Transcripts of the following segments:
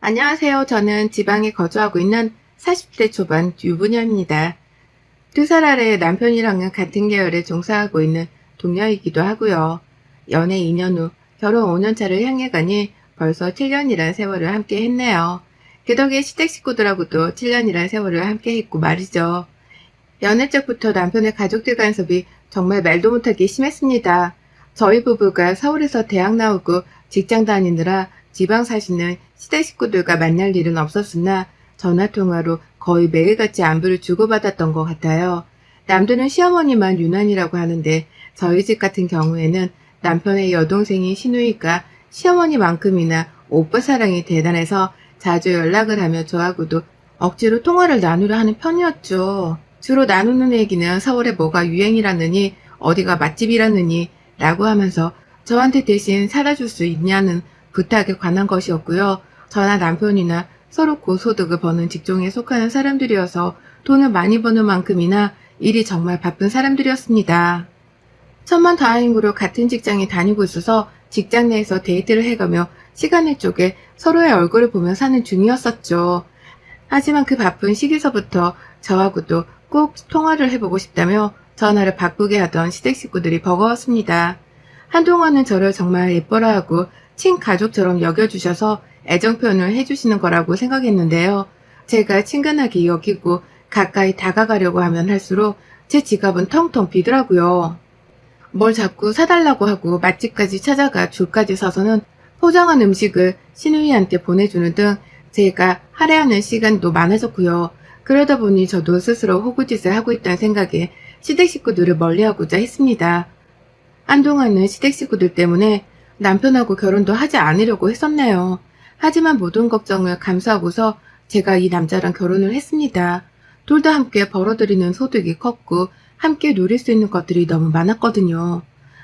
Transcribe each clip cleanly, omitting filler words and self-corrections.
안녕하세요. 저는 지방에 거주하고 있는 40대 초반 유부녀입니다. 2살 아래 남편이랑은 같은 계열에 종사하고 있는 동료이기도 하고요. 연애 2년 후 결혼 5년 차를 향해 가니 벌써 7년이란 세월을 함께 했네요. 그 덕에 시댁 식구들하고도 7년이란 세월을 함께 했고 말이죠. 연애 때부터 남편의 가족들 간섭이 정말 말도 못하게 심했습니다. 저희 부부가 서울에서 대학 나오고 직장 다니느라 지방 사시는 시댁 식구들과 만날 일은 없었으나 전화통화로 거의 매일같이 안부를 주고받았던 것 같아요. 남들은 시어머니만 유난이라고 하는데 저희 집 같은 경우에는 남편의 여동생인 시누이가 시어머니만큼이나 오빠 사랑이 대단해서 자주 연락을 하며 저하고도 억지로 통화를 나누려 하는 편이었죠. 주로 나누는 얘기는 서울에 뭐가 유행이라느니 어디가 맛집이라느니 라고 하면서 저한테 대신 사다 줄 수 있냐는 부탁에 관한 것이었고요. 저나 남편이나 서로 고소득을 버는 직종에 속하는 사람들이어서 돈을 많이 버는 만큼이나 일이 정말 바쁜 사람들이었습니다. 천만다행으로 같은 직장에 다니고 있어서 직장 내에서 데이트를 해가며 시간을 쪼개 서로의 얼굴을 보며 사는 중이었었죠. 하지만 그 바쁜 시기서부터 저하고도 꼭 통화를 해보고 싶다며 전화를 바꾸게 하던 시댁 식구들이 버거웠습니다. 한동안은 저를 정말 예뻐라 하고 친가족처럼 여겨주셔서 애정 표현을 해주시는 거라고 생각했는데요. 제가 친근하게 여기고 가까이 다가가려고 하면 할수록 제 지갑은 텅텅 비더라고요. 뭘 자꾸 사달라고 하고 맛집까지 찾아가 줄까지 사서는 포장한 음식을 시누이한테 보내주는 등 제가 할애하는 시간도 많아졌고요. 그러다 보니 저도 스스로 호구짓을 하고 있다는 생각에 시댁 식구들을 멀리하고자 했습니다. 한동안은 시댁 식구들 때문에 남편하고 결혼도 하지 않으려고 했었네요. 하지만 모든 걱정을 감수하고서 제가 이 남자랑 결혼을 했습니다. 둘 다 함께 벌어들이는 소득이 컸고 함께 누릴 수 있는 것들이 너무 많았거든요.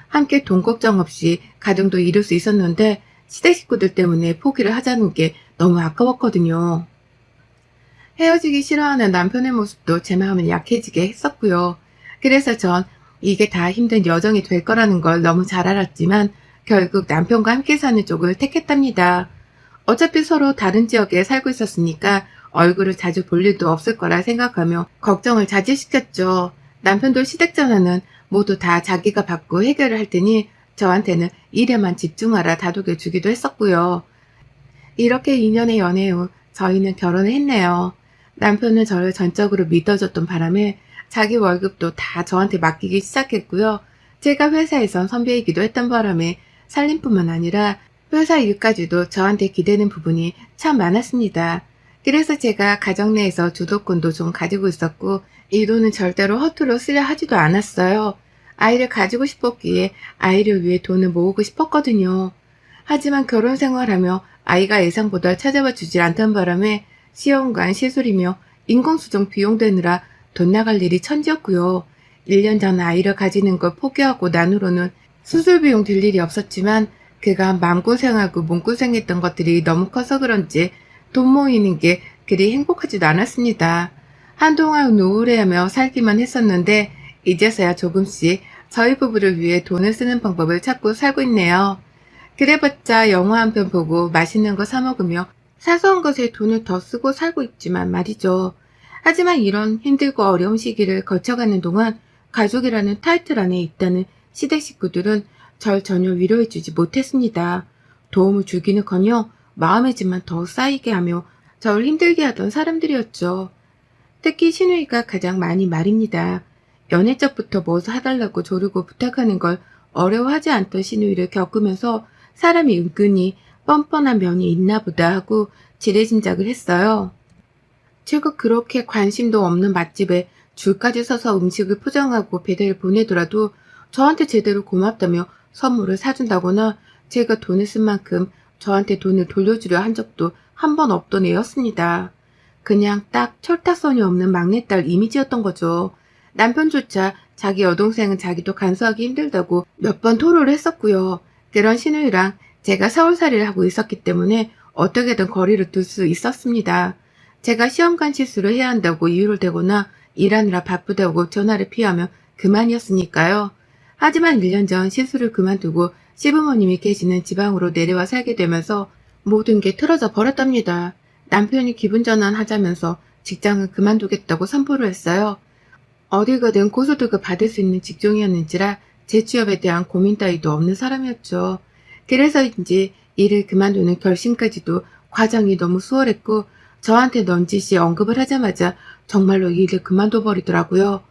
함께 돈 걱정 없이 가정도 이룰 수 있었는데 시댁 식구들 때문에 포기를 하자는 게 너무 아까웠거든요. 헤어지기 싫어하는 남편의 모습도 제 마음을 약해지게 했었고요. 그래서 전 이게 다 힘든 여정이 될 거라는 걸 너무 잘 알았지만 결국 남편과 함께 사는 쪽을 택했답니다. 어차피 서로 다른 지역에 살고 있었으니까 얼굴을 자주 볼 일도 없을 거라 생각하며 걱정을 자제시켰죠. 남편도 시댁 전화는 모두 다 자기가 받고 해결을 할 테니 저한테는 일에만 집중하라 다독여 주기도 했었고요. 이렇게 2년의 연애 후 저희는 결혼을 했네요. 남편은 저를 전적으로 믿어줬던 바람에 자기 월급도 다 저한테 맡기기 시작했고요. 제가 회사에선 선배이기도 했던 바람에 살림뿐만 아니라 회사 일까지도 저한테 기대는 부분이 참 많았습니다. 그래서 제가 가정 내에서 주도권도 좀 가지고 있었고 이 돈은 절대로 허투루 쓰려 하지도 않았어요. 아이를 가지고 싶었기에 아이를 위해 돈을 모으고 싶었거든요. 하지만 결혼 생활하며 아이가 예상보다 찾아와 주질 않던 바람에 시험관 시술이며 인공수정 비용 되느라 돈 나갈 일이 천지였고요. 1년 전 아이를 가지는 걸 포기하고 난 후로는 수술 비용 들 일이 없었지만 그간 마음고생하고 몸고생했던 것들이 너무 커서 그런지 돈 모이는 게 그리 행복하지도 않았습니다. 한동안 우울해하며 살기만 했었는데 이제서야 조금씩 저희 부부를 위해 돈을 쓰는 방법을 찾고 살고 있네요. 그래봤자 영화 한 편 보고 맛있는 거 사 먹으며 사소한 것에 돈을 더 쓰고 살고 있지만 말이죠. 하지만 이런 힘들고 어려운 시기를 거쳐가는 동안 가족이라는 타이틀 안에 있다는 시댁 식구들은 절 전혀 위로해주지 못했습니다. 도움을 주기는커녕 마음의 짐만 더 쌓이게 하며 저를 힘들게 하던 사람들이었죠. 특히 시누이가 가장 많이 말입니다. 연애적부터 뭐 사달라고 조르고 부탁하는 걸 어려워하지 않던 시누이를 겪으면서 사람이 은근히 뻔뻔한 면이 있나 보다 하고 지레짐작을 했어요. 제가 그렇게 관심도 없는 맛집에 줄까지 서서 음식을 포장하고 배달을 보내더라도 저한테 제대로 고맙다며 선물을 사준다거나 제가 돈을 쓴 만큼 저한테 돈을 돌려주려 한 적도 한 번 없던 애였습니다. 그냥 딱 철타선이 없는 막내딸 이미지였던 거죠. 남편조차 자기 여동생은 자기도 간수하기 힘들다고 몇 번 토로를 했었고요. 그런 시누이랑 제가 서울살이를 하고 있었기 때문에 어떻게든 거리를 둘 수 있었습니다. 제가 시험관 실수를 해야 한다고 이유를 대거나 일하느라 바쁘다고 전화를 피하면 그만이었으니까요. 하지만 1년 전 시술을 그만두고 시부모님이 계시는 지방으로 내려와 살게 되면서 모든 게 틀어져 버렸답니다. 남편이 기분 전환하자면서 직장을 그만두겠다고 선포를 했어요. 어디 가든 고소득을 받을 수 있는 직종이었는지라 재취업에 대한 고민 따위도 없는 사람이었죠. 그래서인지 일을 그만두는 결심까지도 과정이 너무 수월했고 저한테 넌지시 언급을 하자마자 정말로 일을 그만둬 버리더라고요.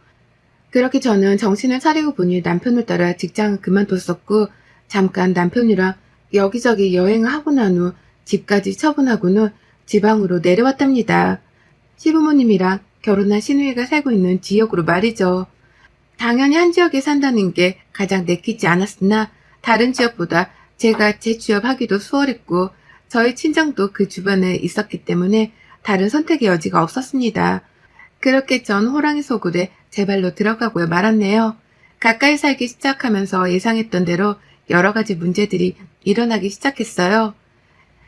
그렇게 저는 정신을 차리고 보니 남편을 따라 직장을 그만뒀었고 잠깐 남편이랑 여기저기 여행을 하고 난 후 집까지 처분하고는 지방으로 내려왔답니다. 시부모님이랑 결혼한 시누이가 살고 있는 지역으로 말이죠. 당연히 한 지역에 산다는 게 가장 내키지 않았으나 다른 지역보다 제가 재취업하기도 수월했고 저희 친정도 그 주변에 있었기 때문에 다른 선택의 여지가 없었습니다. 그렇게 전 호랑이 소굴에 제 발로 들어가고야 말았네요. 가까이 살기 시작하면서 예상했던 대로 여러 가지 문제들이 일어나기 시작했어요.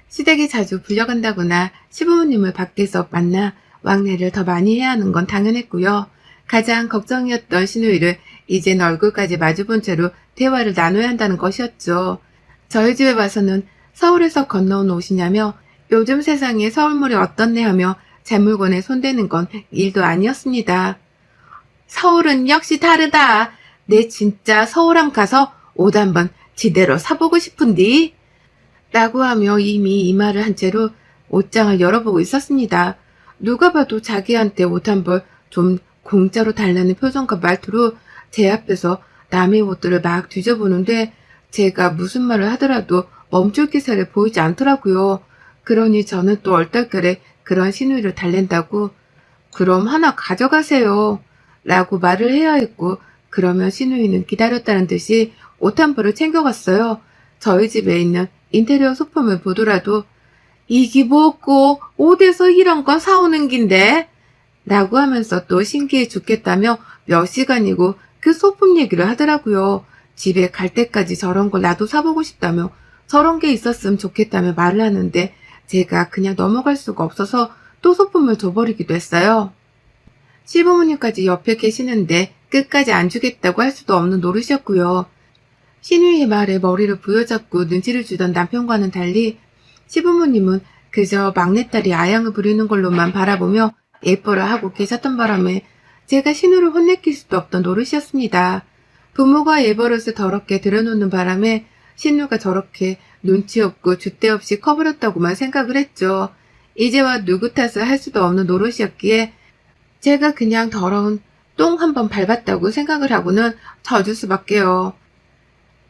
시댁에 자주 불려간다거나 시부모님을 밖에서 만나 왕래를 더 많이 해야 하는 건 당연했고요. 가장 걱정이었던 시누이를 이젠 얼굴까지 마주본 채로 대화를 나눠야 한다는 것이었죠. 저희 집에 와서는 서울에서 건너온 옷이냐며 요즘 세상에 서울물이 어떻네 하며 제 물건에 손대는 건 일도 아니었습니다. 서울은 역시 다르다. 내 진짜 서울함 가서 옷 한번 지대로 사보고 싶은디? 라고 하며 이미 이 말을 한 채로 옷장을 열어보고 있었습니다. 누가 봐도 자기한테 옷 한 벌 좀 공짜로 달라는 표정과 말투로 제 앞에서 남의 옷들을 막 뒤져보는데 제가 무슨 말을 하더라도 멈출 기세를 보이지 않더라고요. 그러니 저는 또 얼떨결에 그런 시누이를 달랜다고 그럼 하나 가져가세요 라고 말을 해야 했고 그러면 시누이는 기다렸다는 듯이 옷 한 벌을 챙겨갔어요. 저희 집에 있는 인테리어 소품을 보더라도 이게 뭐고 어디서 이런 건 사오는 긴데? 라고 하면서 또 신기해 죽겠다며 몇 시간이고 그 소품 얘기를 하더라고요. 집에 갈 때까지 저런 걸 나도 사보고 싶다며 저런 게 있었으면 좋겠다며 말을 하는데 제가 그냥 넘어갈 수가 없어서 또 소품을 줘버리기도 했어요. 시부모님까지 옆에 계시는데 끝까지 안 주겠다고 할 수도 없는 노릇이었고요. 시누이의 말에 머리를 부여잡고 눈치를 주던 남편과는 달리 시부모님은 그저 막내딸이 아양을 부리는 걸로만 바라보며 예뻐라 하고 계셨던 바람에 제가 시누를 혼내킬 수도 없던 노릇이었습니다. 부모가 예버릇을 더럽게 들여놓는 바람에 시누가 저렇게 눈치 없고 줏대 없이 커버렸다고만 생각을 했죠. 이제와 누구 탓을 할 수도 없는 노릇이었기에 제가 그냥 더러운 똥 한 번 밟았다고 생각을 하고는 져줄 수밖에요.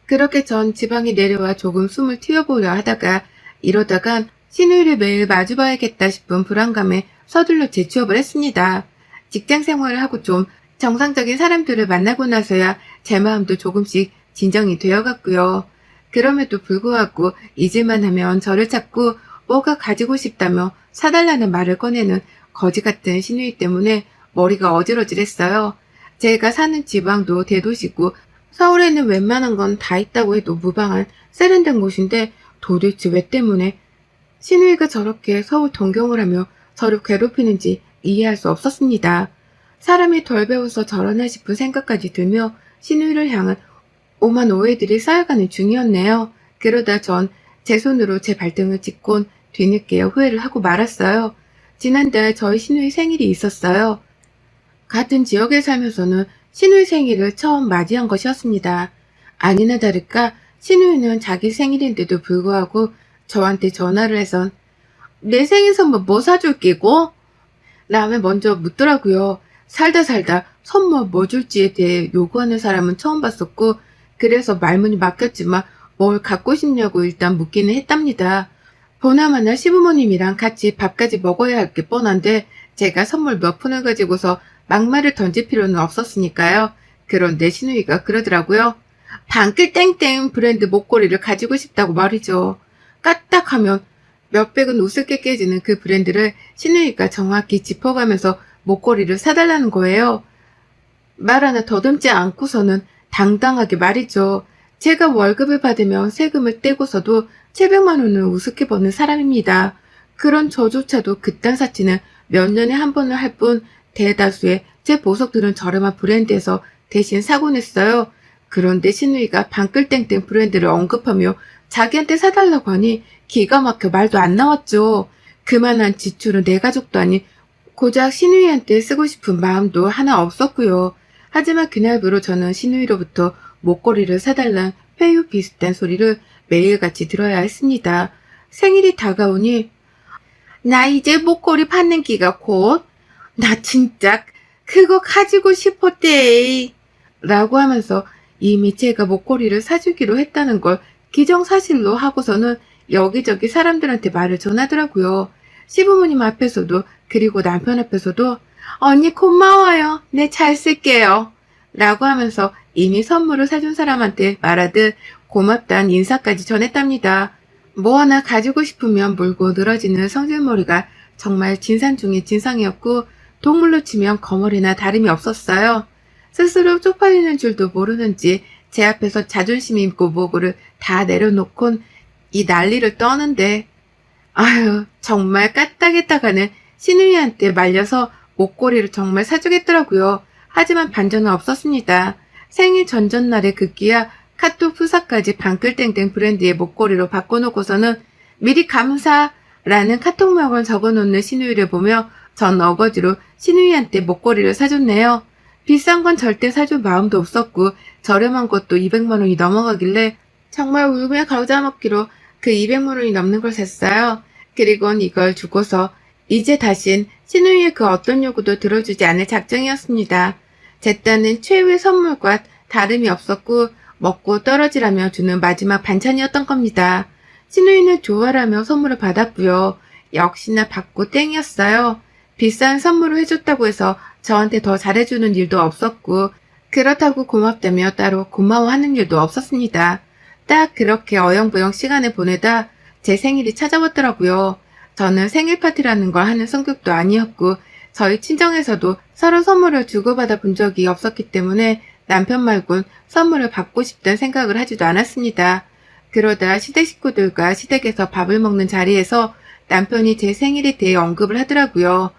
그렇게 전 지방에 내려와 조금 숨을 틔워보려 하다가 이러다간 시누이를 매일 마주봐야겠다 싶은 불안감에 서둘러 재취업을 했습니다. 직장 생활을 하고 좀 정상적인 사람들을 만나고 나서야 제 마음도 조금씩 진정이 되어갔고요. 그럼에도 불구하고 잊을만 하면 저를 찾고 뭐가 가지고 싶다며 사달라는 말을 꺼내는 거지 같은 시누이 때문에 머리가 어질어질했어요. 제가 사는 지방도 대도시고 서울에는 웬만한 건 다 있다고 해도 무방한 세련된 곳인데 도대체 왜 때문에 시누이가 저렇게 서울 동경을 하며 저를 괴롭히는지 이해할 수 없었습니다. 사람이 덜 배워서 저러나 싶은 생각까지 들며 시누이를 향한 오만 오해들이 쌓여가는 중이었네요. 그러다 전 제 손으로 제 발등을 짚곤 뒤늦게 후회를 하고 말았어요. 지난달 저희 시누이 생일이 있었어요. 같은 지역에 살면서는 시누이 생일을 처음 맞이한 것이었습니다. 아니나 다를까 시누이는 자기 생일인데도 불구하고 저한테 전화를 해선 내 생일 선물 뭐 사줄 끼고? 라며 먼저 묻더라고요. 살다 선물 뭐 줄지에 대해 요구하는 사람은 처음 봤었고 그래서 말문이 막혔지만 뭘 갖고 싶냐고 일단 묻기는 했답니다. 보나마나 시부모님이랑 같이 밥까지 먹어야 할 게 뻔한데 제가 선물 몇 푼을 가지고서 막말을 던질 필요는 없었으니까요. 그런데 시누이가 그러더라고요. 방클 땡땡 브랜드 목걸이를 가지고 싶다고 말이죠. 까딱하면 몇백은 우습게 깨지는 그 브랜드를 시누이가 정확히 짚어가면서 목걸이를 사달라는 거예요. 말 하나 더듬지 않고서는 당당하게 말이죠. 제가 월급을 받으면 세금을 떼고서도 700만 원을 우습게 버는 사람입니다. 그런 저조차도 그딴 사치는 몇 년에 한 번을 할 뿐 대다수의 제 보석들은 저렴한 브랜드에서 대신 사곤 했어요. 그런데 시누이가 방끌땡땡 브랜드를 언급하며 자기한테 사달라고 하니 기가 막혀 말도 안 나왔죠. 그만한 지출은 내 가족도 아닌 고작 신우이한테 쓰고 싶은 마음도 하나 없었고요. 하지만 그날부로 저는 신우이로부터 목걸이를 사달란 회유 비슷한 소리를 매일같이 들어야 했습니다. 생일이 다가오니 나 이제 목걸이 받는 기가 곧. 나 진짜 그거 가지고 싶었대. 라고 하면서 이미 제가 목걸이를 사주기로 했다는 걸 기정사실로 하고서는 여기저기 사람들한테 말을 전하더라고요. 시부모님 앞에서도 그리고 남편 앞에서도 언니 고마워요. 네, 잘 쓸게요. 라고 하면서 이미 선물을 사준 사람한테 말하듯 고맙다는 인사까지 전했답니다. 뭐 하나 가지고 싶으면 물고 늘어지는 성질머리가 정말 진상 중의 진상이었고 동물로 치면 거머리나 다름이 없었어요. 스스로 쪽팔리는 줄도 모르는지 제 앞에서 자존심 있고 모고를 다 내려놓곤 이 난리를 떠는데 아유 정말 까딱했다가는 신우이한테 말려서 목걸이를 정말 사주겠더라고요. 하지만 반전은 없었습니다. 생일 전전날에 급기야 카톡 프사까지 방글땡땡 브랜드의 목걸이로 바꿔놓고서는 미리 감사라는 카톡명을 적어놓는 신우이를 보며 전 어거지로 신우이한테 목걸이를 사줬네요. 비싼 건 절대 사줄 마음도 없었고 저렴한 것도 200만 원이 넘어가길래 정말 울며 겨자 먹기로 그 200만 원이 넘는 걸 샀어요. 그리곤 이걸 주고서 이제 다신 신우이의 그 어떤 요구도 들어주지 않을 작정이었습니다. 제 딴은 최후의 선물과 다름이 없었고 먹고 떨어지라며 주는 마지막 반찬이었던 겁니다. 신우이는 좋아라며 선물을 받았고요. 역시나 받고 땡이었어요. 비싼 선물을 해줬다고 해서 저한테 더 잘해주는 일도 없었고 그렇다고 고맙다며 따로 고마워하는 일도 없었습니다. 딱 그렇게 어영부영 시간을 보내다 제 생일이 찾아왔더라고요. 저는 생일 파티라는 걸 하는 성격도 아니었고 저희 친정에서도 서로 선물을 주고받아 본 적이 없었기 때문에 남편 말곤 선물을 받고 싶다는 생각을 하지도 않았습니다. 그러다 시댁 식구들과 시댁에서 밥을 먹는 자리에서 남편이 제 생일에 대해 언급을 하더라고요.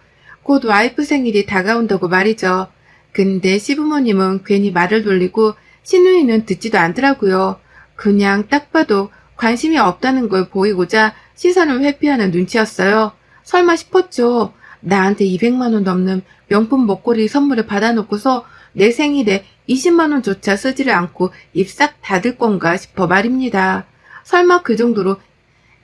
곧 와이프 생일이 다가온다고 말이죠. 근데 시부모님은 괜히 말을 돌리고 신우이는 듣지도 않더라고요. 그냥 딱 봐도 관심이 없다는 걸 보이고자 시선을 회피하는 눈치였어요. 설마 싶었죠. 나한테 200만 원 넘는 명품 목걸이 선물을 받아놓고서 내 생일에 20만 원조차 쓰지를 않고 입 싹 닫을 건가 싶어 말입니다. 설마 그 정도로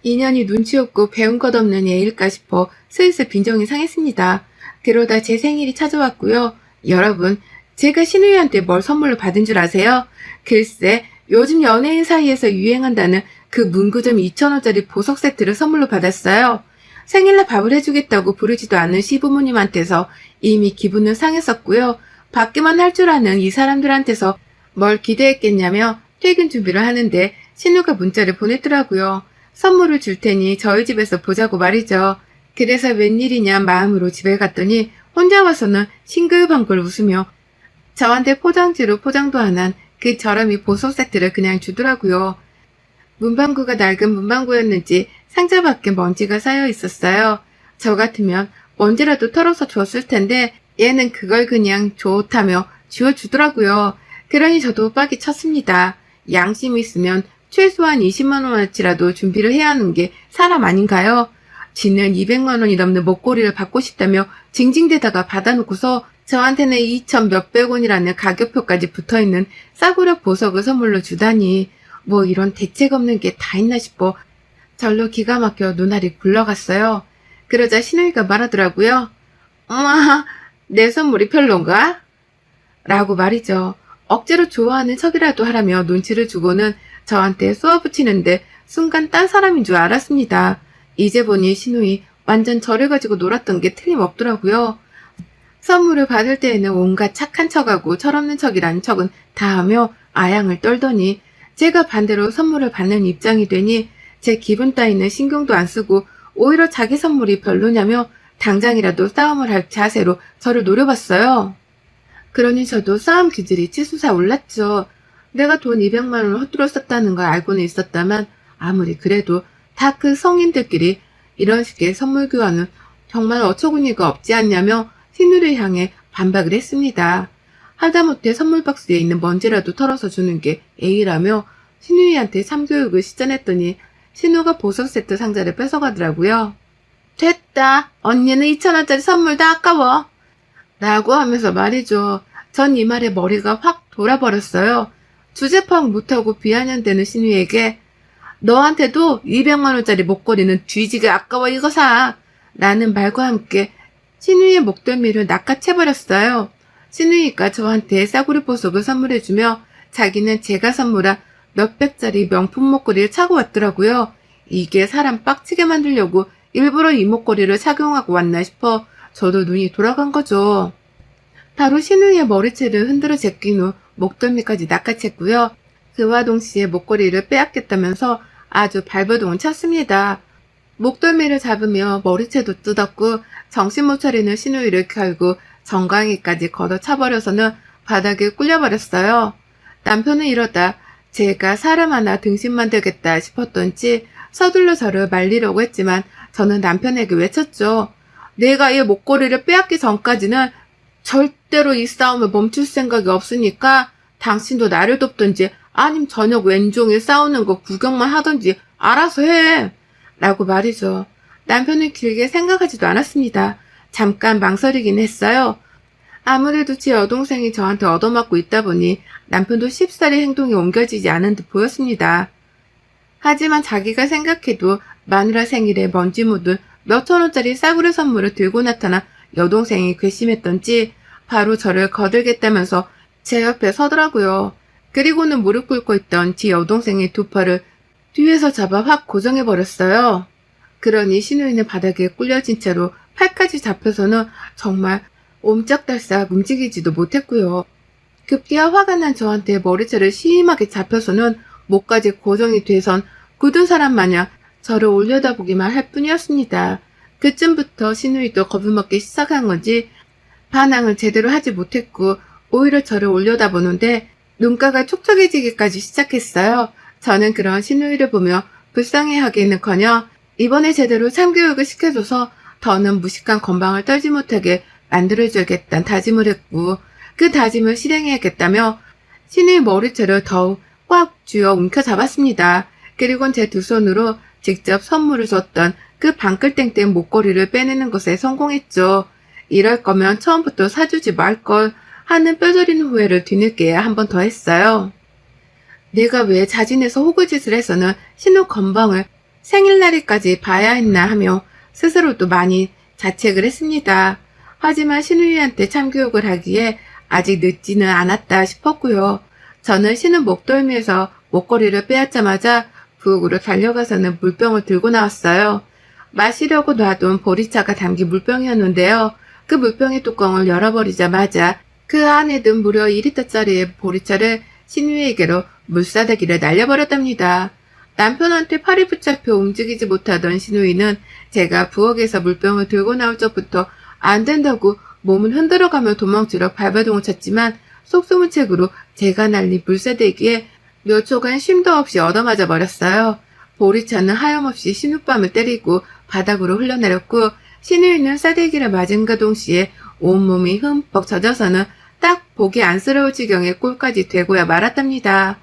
인연이 눈치 없고 배운 것 없는 애일까 싶어 슬슬 빈정이 상했습니다. 그러다 제 생일이 찾아왔고요. 여러분, 제가 신우이한테 뭘 선물로 받은 줄 아세요? 글쎄, 요즘 연예인 사이에서 유행한다는 그 문구점 2,000원짜리 보석 세트를 선물로 받았어요. 생일날 밥을 해주겠다고 부르지도 않은 시부모님한테서 이미 기분은 상했었고요. 받기만 할 줄 아는 이 사람들한테서 뭘 기대했겠냐며 퇴근 준비를 하는데 신우가 문자를 보냈더라고요. 선물을 줄 테니 저희 집에서 보자고 말이죠. 그래서 웬일이냐 마음으로 집에 갔더니 혼자 와서는 싱글벙글 웃으며 저한테 포장지로 포장도 안 한 그 저렴이 보석 세트를 그냥 주더라고요. 문방구가 낡은 문방구였는지 상자 밖에 먼지가 쌓여 있었어요. 저 같으면 먼지라도 털어서 줬을 텐데 얘는 그걸 그냥 좋다며 지워주더라고요. 그러니 저도 빡이 쳤습니다. 양심이 있으면 최소한 20만 원어치라도 준비를 해야 하는 게 사람 아닌가요? 지는 200만 원이 넘는 목걸이를 받고 싶다며 징징대다가 받아놓고서 저한테는 2천 몇백 원이라는 가격표까지 붙어있는 싸구려 보석을 선물로 주다니 뭐 이런 대책 없는 게 다 있나 싶어 절로 기가 막혀 눈알이 굴러갔어요. 그러자 신우이가 말하더라고요. 엄마, 내 선물이 별론가? 라고 말이죠. 억지로 좋아하는 척이라도 하라며 눈치를 주고는 저한테 쏘아붙이는데 순간 딴 사람인 줄 알았습니다. 이제 보니 신우이 완전 저를 가지고 놀았던 게 틀림없더라고요. 선물을 받을 때에는 온갖 착한 척하고 철없는 척이라는 척은 다 하며 아양을 떨더니 제가 반대로 선물을 받는 입장이 되니 제 기분 따위는 신경도 안 쓰고 오히려 자기 선물이 별로냐며 당장이라도 싸움을 할 자세로 저를 노려봤어요. 그러니 저도 싸움 기질이 치솟아 올랐죠. 내가 돈 200만 원을 헛들어 썼다는 걸 알고는 있었다만 아무리 그래도 다 그 성인들끼리 이런 식의 선물 교환은 정말 어처구니가 없지 않냐며 신우를 향해 반박을 했습니다. 하다못해 선물 박스에 있는 먼지라도 털어서 주는 게 A라며 신우이한테 참교육을 시전했더니 신우가 보석 세트 상자를 뺏어가더라고요. 됐다. 언니는 2,000원짜리 선물도 아까워. 라고 하면서 말이죠. 전 이 말에 머리가 확 돌아버렸어요. 주제 파악 못하고 비아냥대는 신우이에게 너한테도 200만원짜리 목걸이는 뒤지게 아까워 이거 사. 라는 말과 함께 신우이의 목덜미를 낚아채버렸어요. 신우이가 저한테 싸구려 보석을 선물해주며 자기는 제가 선물한 몇백짜리 명품 목걸이를 차고 왔더라고요. 이게 사람 빡치게 만들려고 일부러 이 목걸이를 착용하고 왔나 싶어 저도 눈이 돌아간 거죠. 바로 신우이의 머리채를 흔들어 제낀 후 목덜미까지 낚아챘고요. 그와 동시에 목걸이를 빼앗겠다면서 아주 발버둥을 쳤습니다. 목덜미를 잡으며 머리채도 뜯었고 정신 못 차리는 신우이를 결국 정강이까지 걷어차버려서는 바닥에 꿀려버렸어요. 남편은 이러다 제가 사람 하나 등신 만들겠다 싶었던지 서둘러 저를 말리려고 했지만 저는 남편에게 외쳤죠. 내가 이 목걸이를 빼앗기 전까지는 절대로 이 싸움을 멈출 생각이 없으니까 당신도 나를 돕든지 아님 저녁 왼종일 싸우는 거 구경만 하든지 알아서 해. 라고 말이죠. 남편은 길게 생각하지도 않았습니다. 잠깐 망설이긴 했어요. 아무래도 제 여동생이 저한테 얻어맞고 있다 보니 남편도 쉽사리 행동이 옮겨지지 않은 듯 보였습니다. 하지만 자기가 생각해도 마누라 생일에 먼지 묻은 몇천원짜리 싸구려 선물을 들고 나타난 여동생이 괘씸했던지 바로 저를 거들겠다면서 제 옆에 서더라고요. 그리고는 무릎 꿇고 있던 제 여동생의 두 팔을 뒤에서 잡아 확 고정해버렸어요. 그러니 신우이는 바닥에 꿀려진 채로 팔까지 잡혀서는 정말 옴짝달싹 움직이지도 못했고요. 급기야 화가 난 저한테 머리채를 심하게 잡혀서는 목까지 고정이 돼선 굳은 사람 마냥 저를 올려다보기만 할 뿐이었습니다. 그쯤부터 신우이도 겁을 먹기 시작한 건지 반항을 제대로 하지 못했고 오히려 저를 올려다보는데 눈가가 촉촉해지기까지 시작했어요. 저는 그런 신우이를 보며 불쌍해하기는커녕 이번에 제대로 참교육을 시켜줘서 더는 무식한 건방을 떨지 못하게 만들어줘야겠다는 다짐을 했고 그 다짐을 실행해야겠다며 신우이 머리채를 더욱 꽉 쥐어 움켜잡았습니다. 그리고는 제 두 손으로 직접 선물을 줬던 그 방글땡땡 목걸이를 빼내는 것에 성공했죠. 이럴 거면 처음부터 사주지 말걸 하는 뼈저린 후회를 뒤늦게 한 번 더 했어요. 내가 왜 자진해서 호구짓을 해서는 신우 건방을 생일날에까지 봐야 했나 하며 스스로도 많이 자책을 했습니다. 하지만 신우이한테 참교육을 하기에 아직 늦지는 않았다 싶었고요. 저는 신우 목덜미에서 목걸이를 빼앗자마자 부엌으로 달려가서는 물병을 들고 나왔어요. 마시려고 놔둔 보리차가 담긴 물병이었는데요. 그 물병의 뚜껑을 열어버리자마자 그 안에 든 무려 2리터짜리의 보리차를 신우이에게로 물사대기를 날려버렸답니다. 남편한테 팔이 붙잡혀 움직이지 못하던 신우이는 제가 부엌에서 물병을 들고 나올 적부터 안 된다고 몸을 흔들어가며 도망치러 발버둥을 쳤지만 속수무책으로 제가 날린 물사대기에 몇 초간 쉼도 없이 얻어맞아 버렸어요. 보리차는 하염없이 신우뺨을 때리고 바닥으로 흘러내렸고 신우이는 싸대기를 맞은가 동시에 온몸이 흠뻑 젖어서는 딱 보기 안쓰러울 지경의 꼴까지 되고야 말았답니다.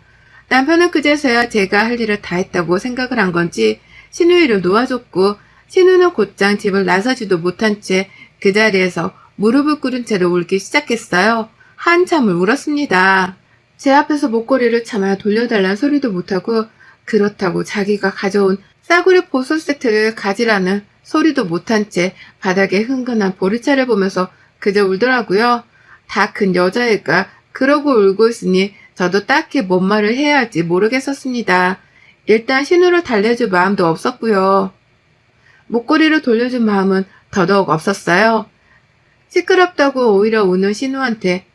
남편은 그제서야 제가 할 일을 다 했다고 생각을 한 건지 신우이를 놓아줬고 신우는 곧장 집을 나서지도 못한 채 그 자리에서 무릎을 꿇은 채로 울기 시작했어요. 한참을 울었습니다. 제 앞에서 목걸이를 참아 돌려달라는 소리도 못하고 그렇다고 자기가 가져온 싸구려 보석 세트를 가지라는 소리도 못한 채 바닥에 흥건한 보리차를 보면서 그저 울더라고요. 다 큰 여자애가 그러고 울고 있으니 저도 딱히 뭔 말을 해야 할지 모르겠었습니다. 일단 신우를 달래줄 마음도 없었고요. 목걸이를 돌려준 마음은 더더욱 없었어요. 시끄럽다고 오히려 우는 신우한테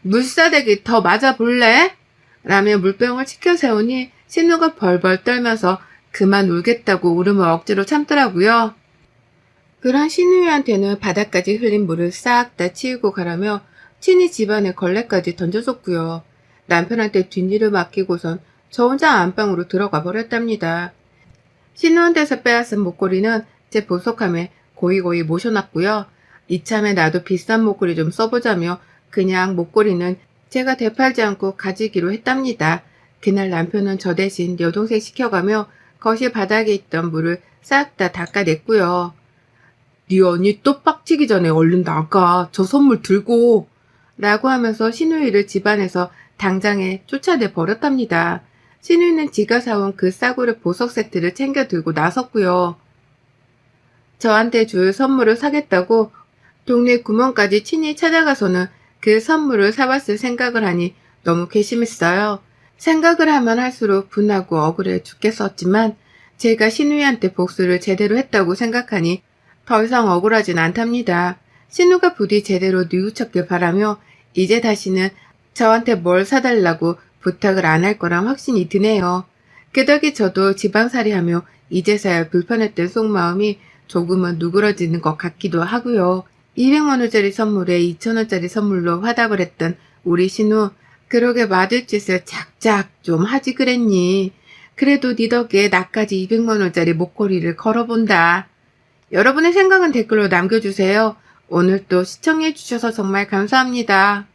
물사대기 더 맞아볼래? 라며 물병을 치켜 세우니 신우가 벌벌 떨면서 그만 울겠다고 울음을 억지로 참더라고요. 그런 신우이한테는 바닥까지 흘린 물을 싹 다 치우고 가라며 친히 집안에 걸레까지 던져줬고요. 남편한테 뒷일을 맡기고선 저 혼자 안방으로 들어가 버렸답니다. 신우한테서 빼앗은 목걸이는 제 보석함에 고이고이 모셔놨고요. 이참에 나도 비싼 목걸이 좀 써보자며 그냥 목걸이는 제가 되팔지 않고 가지기로 했답니다. 그날 남편은 저 대신 여동생 시켜가며 거실 바닥에 있던 물을 싹 다 닦아냈고요. 네 언니 또 빡치기 전에 얼른 나가. 저 선물 들고. 라고 하면서 신우이를 집안에서 당장에 쫓아내 버렸답니다. 신우이는 지가 사온 그 싸구려 보석 세트를 챙겨 들고 나섰고요. 저한테 줄 선물을 사겠다고 동네 구멍까지 친히 찾아가서는 그 선물을 사왔을 생각을 하니 너무 괘씸했어요. 생각을 하면 할수록 분하고 억울해 죽겠었지만 제가 신우이한테 복수를 제대로 했다고 생각하니 더 이상 억울하진 않답니다. 신우가 부디 제대로 뉘우쳤길 바라며 이제 다시는 저한테 뭘 사달라고 부탁을 안 할 거란 확신이 드네요. 그 덕에 저도 지방살이하며 이제서야 불편했던 속마음이 조금은 누그러지는 것 같기도 하고요. 200만원짜리 선물에 2,000원짜리 선물로 화답을 했던 우리 신우, 그러게 맞을 짓을 작작 좀 하지 그랬니. 그래도 네 덕에 나까지 200만원짜리 목걸이를 걸어본다. 여러분의 생각은 댓글로 남겨주세요. 오늘 또 시청해주셔서 정말 감사합니다.